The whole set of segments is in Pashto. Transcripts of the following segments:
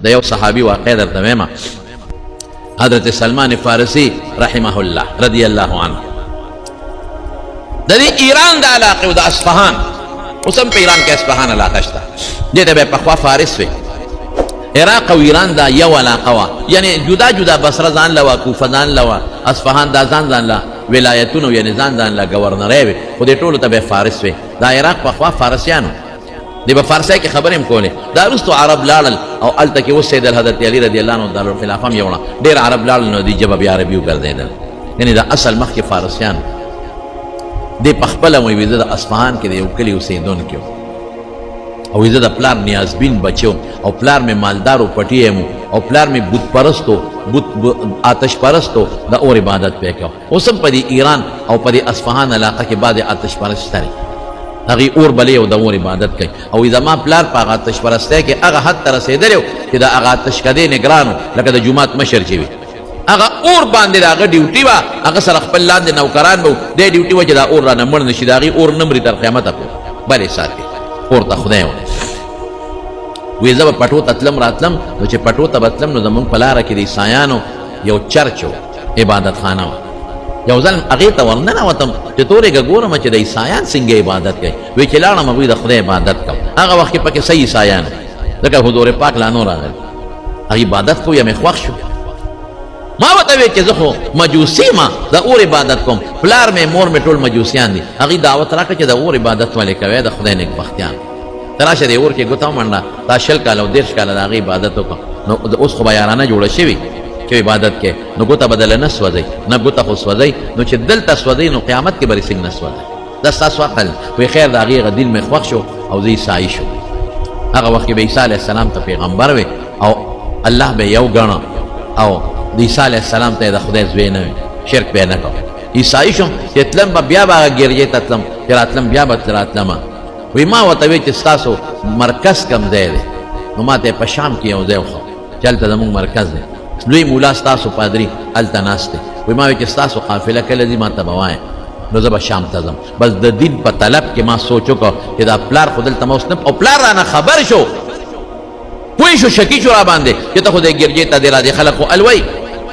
د یو صحابي واقع درته وایم. حضرت سلمان فارسی رحمه الله رضی الله عنه د دې ایران د علاقې او د اصفهان، اوس هم په ایران کې اصفهان علاقه شته، دې ته به پخوا فارس وي. عراق او ایران دا یو علاقه وه، یعنی جدا جدا بصره ځان له وه، کوفه ځان له وه، اصفهان دا ځان له ولایتونه، یعنی ځان له ګورنرۍ وې، خو دې ټولو ته به فارس وي. دا عراق پخوا فارسیانو، دې به فارسۍ کې خبرې هم کولې. دا وروستو عرب لاړل او هلته کې اوسېدل. حضرت علي رضی الله عنه دارالخلافه هم یوړه، ډېر عرب لاړل نو دې ژبه بیا عربي وګرځېدل، یعنی دا اصل مخکې فارسیان. دې پخپله وایي زه د اصفهان کې د یو کلي اوسېدونکی وم او زه د پلار نیازبین بچی او پلار مې مالدار و پټی یم او پلار مې بت پرستو آتش پرستو د اور عبادت پې کوه. اوس هم په دې ایران او په دې اصفهان علاقه کې بعضې آتش پرست شته دي، هغې اور بلې او د اور عبادت کوي. او زما پلار په هغه آتش پرستۍ کې هغه حد ته رسېدلی و چې د هغه آتشکدې نګران و، لکه د جومات مشر چې وي، هغه اور باندې د هغه ډیوټي وه، هغه سره خپل لاندې نوکران به و، دې ډیوټي وه چې دا اور رانه مړ نه شي، د هغې اور نه مري تر قیامته پورې بلې ساتي اور ته خدای وایي. وی زه به پټو ته تلم راتلم، نو چې پټو ته به تلم نو زمونږ په لاره کې د عیسایانو یو چرچ و، عبادت خانه وه. یو ځل هغې ته ورننوتم چې تورېږه ګورم چې د عیسایان څنګه عبادت کوي. وی چې لاړم هغوی د خدای عبادت کوم. هغه وخت کې پکې صحیح عیسایان ځکه حضور پاک لا نو راغلی، هغه عبادت کوو یا مې خوښ شو. ما ورته ویل چې زه خو مجوسي ما د اور عبادت کوم، پلار مې مور مې ټول مجوسیان دي. هغې دعوت راکړه چې د اور عبادت ولې کوې، د خدای نیکبختیان ته راشه دې اور کې ګوته ومنډه. دا 20 کاله او 30 کاله د هغې عبادت وکړه. نو اوس خو به یارانه جوړه شوي چې عبادت کې، نو ګوته به دله نه سوځئ، نه ګوته خو سوځئ، نو چې دلته سوځئ نو قیامت کې به رې څنګه نه سوځئ. دا ستاسو عقل. وی خیر د هغې هغه دین مې خوښ شو او زه عیسایي شو. هغه وخت کې به عیسی علیه السلام ته پیغمبر وی او الله به یو ګڼه او د عیسی علیه السلام ته د خدای زوی نه وي، شرک به یې نه کوه. عیسایي شوم چې تلم به بیا به هغه ګرجې ته تلم، چې راتلم بیا به راتلمه. وی ما ورته وی چې ستاسو مرکز کم ځای دی؟ نو ما ته په شام کې یو ځای وښود چې هلته زمونږ مرکز دی، لوی مولا ستاسو پادري هلته ناست دی. وی ما وی چې ستاسو قافله کله ځي ما ته به وایه، نو زه به شام ته ځم. بس د دین په طلب کې ما سوچ وکړه چې دا پلار خو دلته ما اوس نه، او پلار رانه خبر شو، پوه شو، شکي شو را باندې چې ته خو د ګرجې ته دی را دې خلک خو الوی.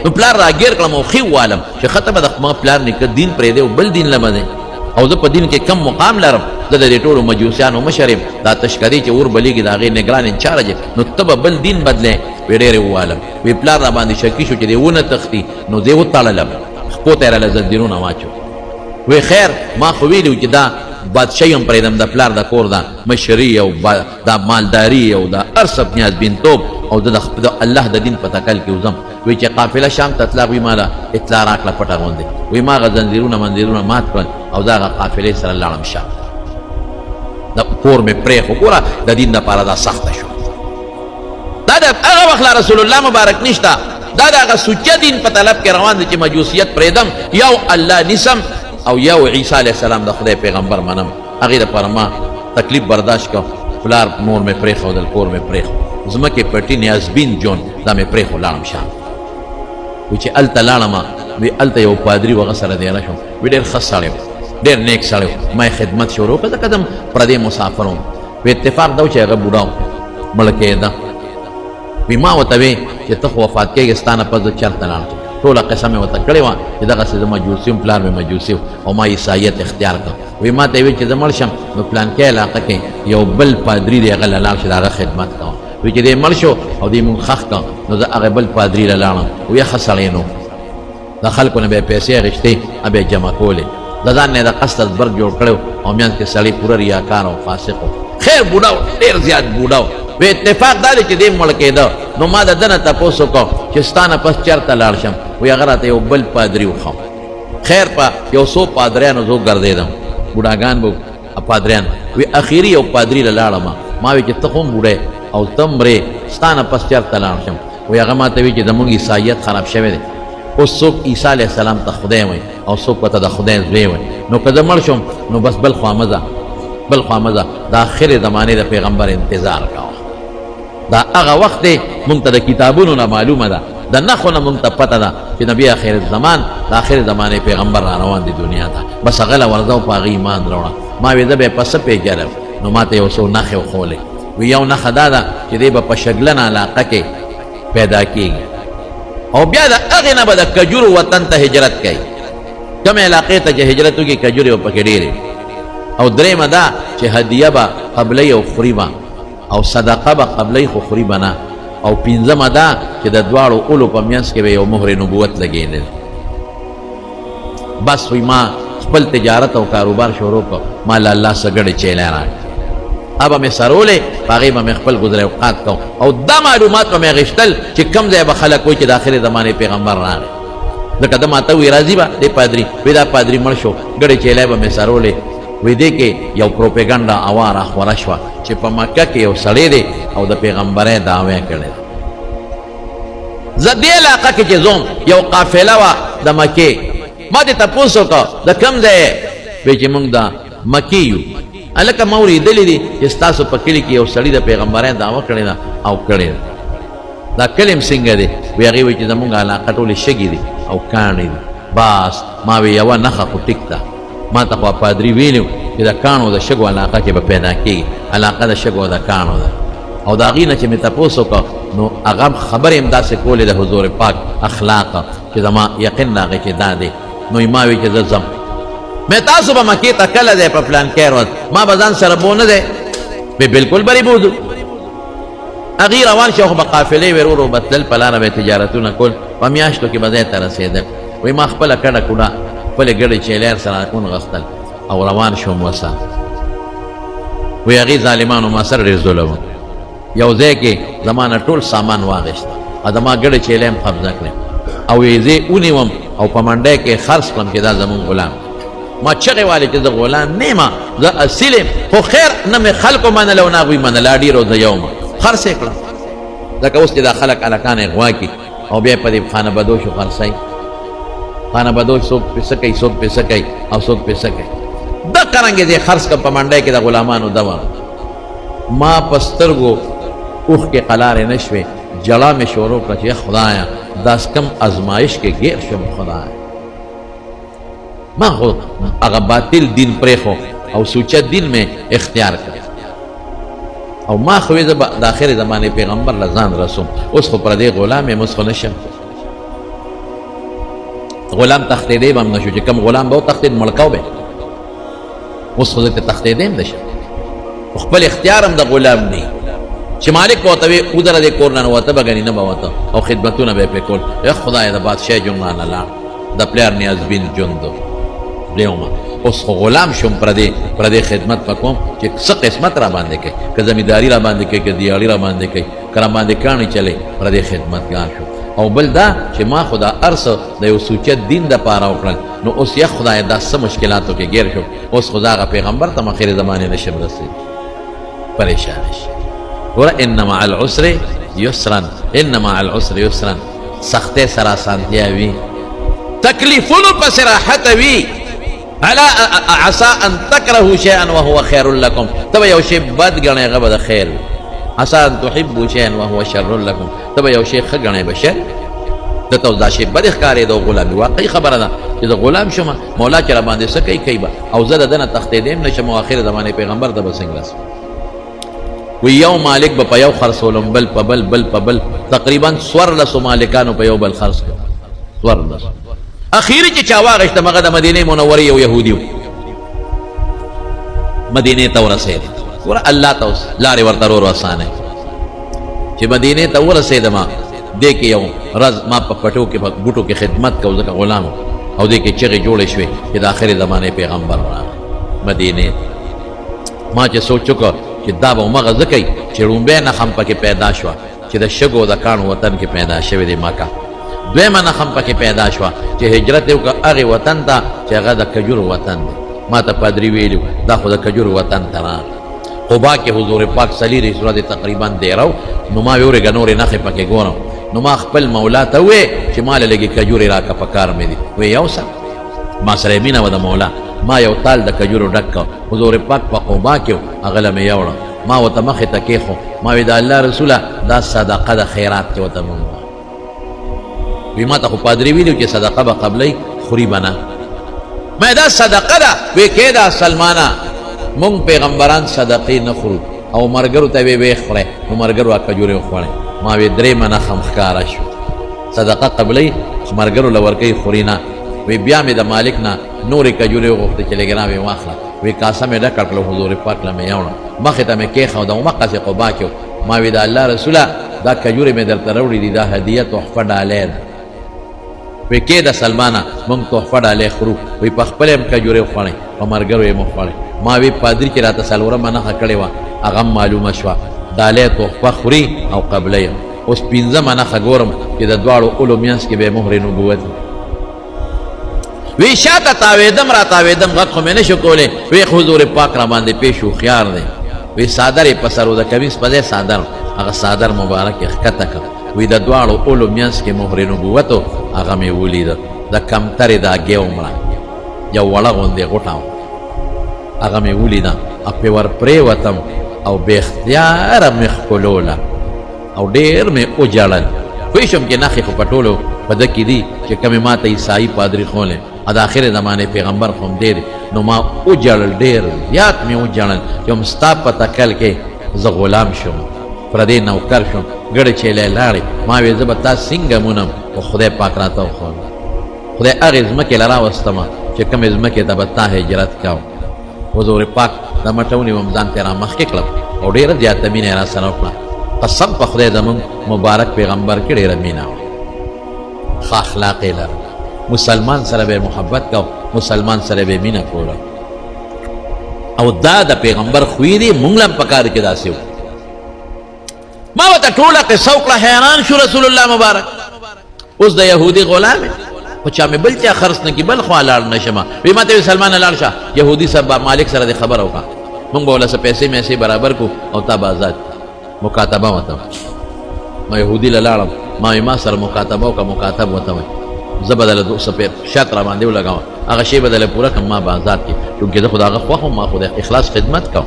نو پلار را ګیر کړم او ښې ووالم چې ښه به د ما پلار نیکه دین پرېږدی او بل دین لمه دی، او زه په دین کې کم مقام لرم، زه د دې ټولو مجوسیانو مشر یم، دا تشکرې چې اور بلیږي د هغې نګران انچارج یم، نو ته به بل دین بدلی. وی ډېرې ووالم. وی پلار را باندې شکي شو چې دی ونه تښتي، نو زه یې وتړلم، خپو ته یې راله زنځیرونه واچو. وی خیر ما خو ویلي چې دا بادشاهي هم پرېږدم، د پلار د کور دا مشري او دا مالداري او دا هر څه نیازبینتوب او د الله د دین په تکل کې وځم. وی چې قافله شام ته تله، وی ما له اطلاع راکړه پټه غوندې. وی ما هغه زنځیرونه منځیرونه مات کړل او دا هغه قافلې سره لاړم شام. د کور مې پرېښو. ګوره د دین دپاره دا سخته شو. دا د هغه وخت لا رسول الله مبارک نشته، دا د هغه سوچه دین په طلب کې روان دی چې مجوسیت پرېږدم، یو الله نیسم او یو عیسی علیه السلام د خدای پیغمبر منم. هغې دپاره ما تکلیف برداشت کړ. پلار مور مې پرېښودل، کور مې پرېښو، ځمکې پټي نیازبین جون دا مې پرېښو، لاړم شام. وی چې هلته لاړمه، وی هلته یو پادري و هغه سره دیره شوم. وی ډېر ښه سړی و، ډېر نیک سړی و. ما یې خدمت شروع کړه، ځکه زه پردی مسافر وم. وی اتفاق دا و چې هغه بوډا و، مړه کېده. وی ما ورته وی چې ته خو وفات کېږې، ستا نه پس زه چېرته لاړم. ټوله قصه مې ورته کړې وه چې دغسې زه مجوسي وم، پلار مې مجوسي و او ما عیسایت اختیار کړ. وی ما ته یې ویل چې زه مړ شم نو پلانکۍ علاقه کې یو بل پادري دی، هغه له لاړ شي، د هغه خدمت کوم. وی چې دی مړ شو او دی مونږ ښخ کړ، نو زه هغه بل پادري له لاړم. وی ښه سړی نو، د خلکو نه به یې پیسې اخېستې، به یې جمع کولې، د ځان نه یې د قصد ازبرګ جوړ کړی او میانځ کې سړی پوره ریاکار او فاسق و. خیر بوډا و، ډېر زیات بوډا و. وی اتفاق دا دی چې دی مړ کېده، نو ما د ده نه تپوس وکړ چې ستا نه پس چېرته لاړ شم. وی هغه راته یو بل پادري وښم. خیر په یو څو پادریانو زه وګرځېدم، بوډاګان به پادریان. وی اخري یو پادري له لاړم. ما وی چې ته خو هم بوډی او ته مرې، ستا نه پس چېرته لاړ شم. وی هغه ما ته وی چې زمونږ عیسایت خراب شوی دی، اوس څوک عیسی علیه السلام ته خدای وایي او څوک ورته د خدای زوی وایي. نو که زه مړ شم نو بس بل خوا مه ځه، بل خوا مه ځه، د آخرې زمانې د پیغمبر انتظار کوه. دا هغه وخت دی مونږ ته د کتابونو نه معلومه ده، د نښو نه مونږ ته پته ده چې نبي آخر الزمان د آخر زمانې پیغمبر را روان دی دنیا ته. بس هغه له ورځه او په هغه ایمان راوړه. ما وی زه به یې په څه پیژنم؟ نو ما ته یو څو نښې وښولې. وی یو نښه دا ده چې دی به په شګلن علاقه کې پیدا کیږي او بیا د هغې نه به د کجورو وطن ته هجرت کوي کومې علاقې ته چې هجرت وکړي کجورې به پکې ډېرې او درېیمه دا چې هدیه به قبلۍ او خوري به او صدقه به قبلۍ خو خوري به نه او پنځمه دا چې د دواړو اولو په منځ کې به یو مهر نبوت لګېدل بس وی ما خپل تجارت او کاروبار شروع کړ ما له الله څخه ګډې چیلې راکړې ابا مې سرولې په هغې به مې خپل ګذر اوقات کوم او دا معلومات به مې اخیستل چې کوم ځای به خلک وایي چې د آخرې زمانې پیغمبر راغی ځکه ده ماته وی راځي به دی پادري وی دا پادري مړ شو ګډې چیلې به مې سرولې وی دې کې یو پروپیګنډا اواره خوره شوه چې په مکه کې یو سړی دی او د پیغمبرۍ دعوی کړی زه دې علاقه کې چې ځوم یو قافله وه د مکې ما دې تپوس وکړه د کوم ځای وی چې موږ د مکې یو هلکه ما اورېدلي دي چې ستاسو په کلي کې یو سړي د پیغمبرۍ دعوه کړې ده او کړې ده دا کلي م څنګه دی وی هغې وایي چې زموږ علاقه ټولې شګې دي او کاڼې دي بس ما وی یوه نښه خو ټیک ده ما ته خو پادري ویلي چې د کاڼو د شګو علاقه کې به پیدا کېږي علاقه د شګو د کاڼو ده او د هغې نه چې مې تپوس وکړه نو هغه خبرې هم داسې کولې د حضور پاک اخلاقه چې زما یقین د هغې کې دا دی نو ما وی چې زه ځم میں تاسو به مکې ته کله دی په پلان کې ورځ ما به ځان سره بو نه دی به بلکل بری بودو هغې روان شو خو به قافلې وې ورو به تلل په لاره به تجارتونه کول په میاشتو کې به ځای ته رسېدل وایي ما خپله کډه کوډه خپلې ګډې چیلیر سره ونغښتل او روان شوم وسه وایي هغې ظالمانو ما سره ډېر ظلم یو ځای کې زما نه ټول سامان واخېست او زما ګډې چیلې هم قبضه کړې او یې زه ونیوم او په منډی کې خرڅ کړم چې دا زمونږ غلام ما چغې والې چې زه غلام نه یم زه اصیل یم خو خیر نه مې خلکو منله او نه هغوی منله ډېرو زه یو یم خرڅ یې کړم ځکه اوس چې دا خلک هلکان یې غوا کړي او بیا یې په دې خانه بدوشو خرڅوي خانه بدوش څوک پیسه کوي څوک پیسه کوي او څوک پیسه کوي دا قرنګې دې خرڅ کړم په منډی کې د غلامانو دوا ما په سترګو اوښکې قلارې نه شوې جړا مې شروع کړه چې خدایه داس کم ازمایش کې ګیر شم خدایه ما خو هغه باطل دین پرېښو او سوچه دین مې اختیار کړ او ما خو زه به د آخرې زمانې پیغمبر له ځان رسوم اوس خو پردې غلام یم اوس خو نه شم غلام تښتېدی به هم نه شو چې کوم غلام به وتښتېد مړکو به اوس خو زه ته تښتېدی هم نه شم خو خپل اختیار هم د غلام دی چې مالک به ورته وي ودره دې کور نه نوته به ګنې نه به وته او خدمتونه به یې پرې کول ای خدایه د بادشاه ژوند رانه لاړ د پلار نیازبین ژوند لیومه اوس خو غلام شم پردې خدمت به کوم چې څه قسمت را باندې کوي که زمینداري را باندې کوي که دیاړي را باندې کوي که را باندې کاڼي چلی پردې خدمتګار شو او بل دا چې ما خو دا هر څه د یو سوچت دین دپاره وکړل نو اوس یا خدای دا څه مشکلاتو کې ګیر شو اوس خو دا هغه پیغمبر ته آخرې زمانې نشم رسېد پریشانه شي ګوره ان مع العسر یسرا ان مع العسر یسرا سختۍ سره اسانتیا وي تکلیفونو پسې راحت وي علا عسى ان تكرهوا شيئا وهو خير لكم تبا یو شی بد ګڼئ هغه به د خیر وي عسى ان تحبوا شيئا وهو شر لكم تبا یو شی ښه ګڼئ به شر دته اوس دا شی بد ښکارېده او غلامي واقعي خبره ده چې زه غلام شم مولا چې را باندې څه کوي به او زه د ده نه تښتېدی هم نه شم او آخر زمانې پیغمبر ته به څنګه رسم وی یو مالک به په یو خرڅولم بل په بل بل په بل تقریبا 14 مالکانو په یو بل خرڅ کړ 14 اخیری چې چا واغېستم هغه د مدینې منورې یو یهودي و مدینې ته ورسېد ګوره الله ته اوس لارې ورته ورو اسانه چې مدینې ته ورسېدم دې کې یو ورځ ما په پټو کې په بوټو کې خدمت کو ځکه غلام او دې کې چغې جوړې شوې چې د آخرې زمانې پیغمبر راغی مدینې ما چې سوچ وکړ چې دا به همغه ځکه وي چې لومبی نښم پکې پیدا شوه چې د شګو د کاڼو وطن کې پیدا شوې دی مکه دویمه نښم پکې پیدا شوه چې هجرت یې وکړه هغې وطن ته چې هغه د کجورو وطن دی ما ته پادري ویلي دا خو د کجورو وطن ته راغی قبا کې حضور پاک صلیرې صورت تقریبا دیرو نو ما ویورېږه نورې نښې پکې ګورم نو ما خپل مولا ته ووې چې ما له لږې کجورې راکړه په کار مې دي وی یو څه ما سره یې مینه وه د مولا ما یو تال د کجورو ډک کړ حضور پاک په قبا کې و هغه له مې یوړه ما ورته مخې ته کېښو ما وی د الله رسوله دا صدقه د خیرات کې ورته مونږ وی ما ته خو پادري ویلي چې صدقه به قبلۍ خوري به نه ما دا صدقه ده وی کې دا سلمانه مونږ پیغمبران صدقې نه خورو او مرګرو ته وی خورئ نو مرګرو کجورې وخوړئ ما وی درې منه خمخکاره شو صدقه قبلی مرګرو لورکۍ خوري نه وی بیا مې د مالک نه نورې کجورې وغوښتې چې لږ راوې واخله وی کاسه مې ډکه کړله حضور پاک له مې یوړه مخې ته مې کېښوده همقسې قبا کې ما وی د الله رسوله دا کجورې مې درته راوړي دي دا هدیه تحفه ډالۍ ده وی کې د سلمانه موږ تحفه ډالۍ خورو وی په خپله یم کجورې وخوړئ په مرګرو یې مو خوړئ ما وی پادري چې راته څلورمه نښه کړې وه هغه معلومه شوه ډالۍ تحفه خوري او قبله یم اوس پنځمه نښه ګورم چې د دواړو اولو منځ کې به مهر نبوت وی شاته تاویدم را تاویدم غږ خو مې نه شو کولی وی حضور پاک را باندې پیش هوښیار دی وی صادر یې په سر و د کمیس په ځای صادر هغه صادر مبارک یې ښکته کړ وی د دواړو اولو منځ کې مهر نبوت و هغه مې ولیده د کمترې دا ګیو مړه یو وړه غوندې غوټه وه هغه مې ولیده او پې ور پرېوتم او بې اختیاره مې ښکلوله او ډېر مې وجړل پوه شوم چې نښې خو په ټولو په ده کې دي چې کمې ما ته عیسایي پادري ښولی او د آخرې زمانې پیغمبر خو هم دی نو ما وجړل ډېر زیات مې وجړل چې هم ستا په تکل کې زه غلام شوم پردې نوکر شوم ګډې چیلې لاړې ما وې زه به تا څنګه مونم خو خدای پاک راته وښول خدای هغې ځمکې له راوستمه چې کومې ځمکې ته به تا هجرت کوم حضور پاک دا مټه ونیوم ځان ته را مخکې کړم او ډېره زیاته مینه یې را سره وکړه قسم په خدای زمونږ مبارک پیغمبر کې ډېره مینه وه ښه اخلاق یې لرل مسلمان سره به محبت کو مسلمان سره به مینه کوله او دا د پیغمبر خوی دی مونږ له هم په کار کې داسې وو ما ورته ټوله قصه وکړه حیران شو رسول الله مبارک اوس د یهودي غلام خو چا مې بل چا خرڅ نه کړي بل خوا لاړ نه شمه وی ما ته وی سلمان لاړ شه یهودي صاحب مالک سره دې خبره وکړه مونږ به ولله څه پیسې میسې برابر کړو او تا به آزاد مکاتبه وته ما یهودي له لاړم ما وی ما سره مکاتبه وکړه مکاتب وته وی زه به دله شرط را باندې ولګوم هغه شی به دله پوره کړم ما به آزاد کړي چونکې زه خو د هغه خوښ وم ما خو د اخلاص خدمت کوم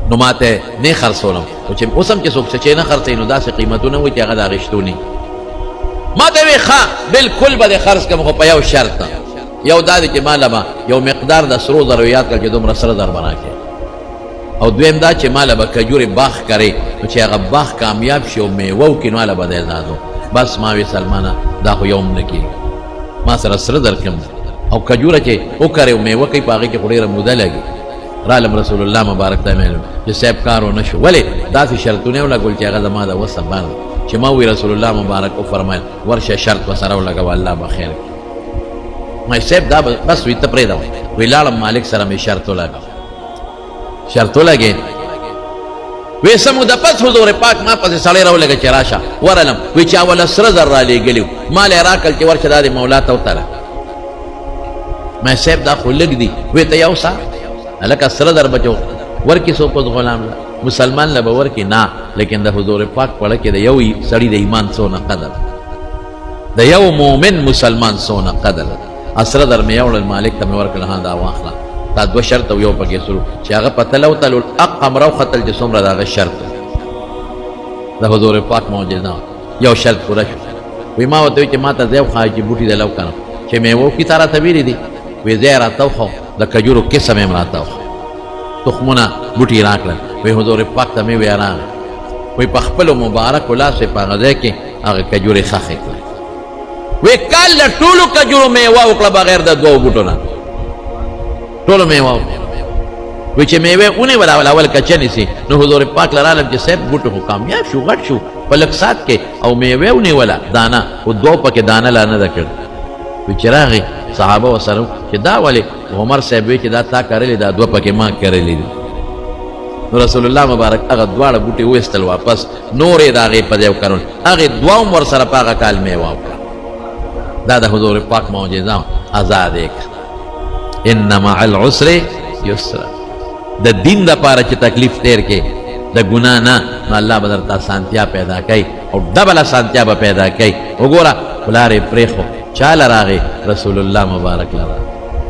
نو ما ته نه خرڅولم خو چې اوس هم چې څوک څه چې نه خرڅوي نو داسې قیمتونه وي چې هغه د اخیستو نه ما ته وی ښه بلکل به دې خرڅ کړم خو په یو شرط یو دا دی چې ماله به یو مقدار د سرو زرو یاد کړه چې دومره سره زر به راکړې او دویم دا چې ماله به کجورې باغ کرې نو چې هغه باغ کامیاب شي او میوه وکړي نو هله به دی ازادو بس ما وی سلمانه دا خو یو هم نه کېږي ما سره سره درکړم او کجوره چې وکرې او میوه کوي په هغې کې خو ډېره موده لګي رالم رسول الله مبارک ته مې چې صاحب کار ونه شو ولې داسې شرطونه یې ولګول چې هغه زما د وسه بار دی چې ما وی رسول الله مبارک وفرمایل ورشه شرط ورسره ولګوه الله به خیر کړي ما صاحب دا بس وی ته پرېږده وی لاړم مالک سره مې شرط ولګو شرط ولګې وی څه موده پس حضور پاک ما پسې سړی راولېږه چې راشه ورغلم وی چې اوله سره زر رالېږلي وو مال یې راکړل چې ورشه دا دې مولا ته وتله ما صاحب دا خو لږ دي وی ته یو سا هلکه سره در بچو ورکې څوک اوس غلام له مسلمان له به ورکې نه لیکن د حضور پاک پړه کې د یو سړي د ایمان څونه قدر د یو مؤمن مسلمان څونه قدر اسره در مې یوړل مالک ته مې ورکړل ها دا واخله دا دوه شرط او یو پکې سرو چې هغه په تلو تلو اقم راوختل چې څومره د هغه شرط د حضور پاک معجزه یو شرط پوره شو وی ما ورته وی چې ما ته ځای وښایه چې بوټي د لو کنم چې میوه کې تا راته ویلي دي وی ځای راته وښو د کجورو قسم یې راته وښو تخمونه بوټي راکړل وی حضور پاک ته مې وی راغی وی په خپلو مبارکو لاسو یې په هغه ځای کې هغه کجورې ښخې کړې وی کال له ټولو کجورو میوه وکړه بغیر د دوو بوټو نه ټولو میوه وی چې میوې ونیوله اول کچه نیسي نو حضور پاک له رالم چې صاحب بوټو خو کامیاب شو غټ شو په لږ ساعت کې او میوې ونیوله دانه خو دوو پکې دانه لا نه ده کړې وی چې راغی صحابه ورسره چې دا ولې عمر صاحب وی چې دا تا کرلې دا دوه پکې ما کرلې دي نو رسول الله مبارک هغه دواړه بوټي وایستل واپس نور یې د هغې په ځای وکرل هغې دوه هم ورسره په هغه کال میوه وکړه دا د حضور پاک معجزه ازاد یې کړه ان مع العسر یسرا د دین دپاره چې تکلیف تیر کې د ګناه نه نو الله به درته اسانتیا پیدا کوي او ډبل اسانتیا به پیدا کوي وګوره پلار یې پرېښو چاله راغی رسول الله مبارک له راغی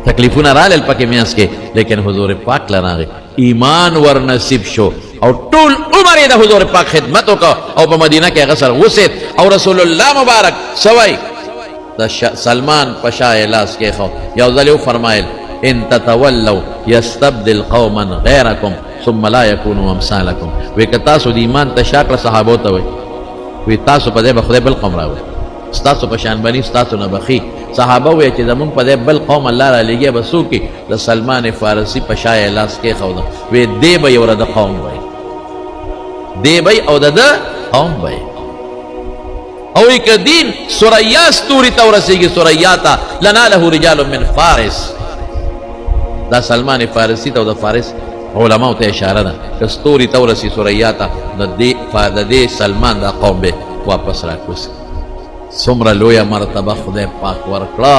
تکلیفونه رالل پکې میانس کې لیکن حضور پاک له راغی ایمان ور نصیب شو او ټول عمر یې د حضور پاک خدمت وکړه او په مدینه کې هغه سره اوسېد او رسول الله مبارک سوی د سلمان په شا یې لاس کېښو یو ځل یې وفرمایل ان تتولوا یستبدل قوما غیرکم ثم لا يكونوا امثالكم وی که تاسو د ایمان تشاکړه صحابو ته وی تاسو په دې به خدای بل قوم راوړي ستاسو په شان بني ستاسو نه بخي صحابه وی چې زمونږ په دې بل قوم الله را لګي به څوک د سلمان فارسی په شای لاس کې خوده وی دی به یو د قوم وی دی به او د قوم وی او یک دین سوریا ستوري ته ورسیږي سوریا ته لنا له رجال من فارس دا سلمان فارسی ته او د فارس علماء ته اشاره ده که ستوري ته ورسي سوریا ته د دې سلمان دا قوم به واپس راکوسي څومره لویه مرتبه خدای پاک ورکړه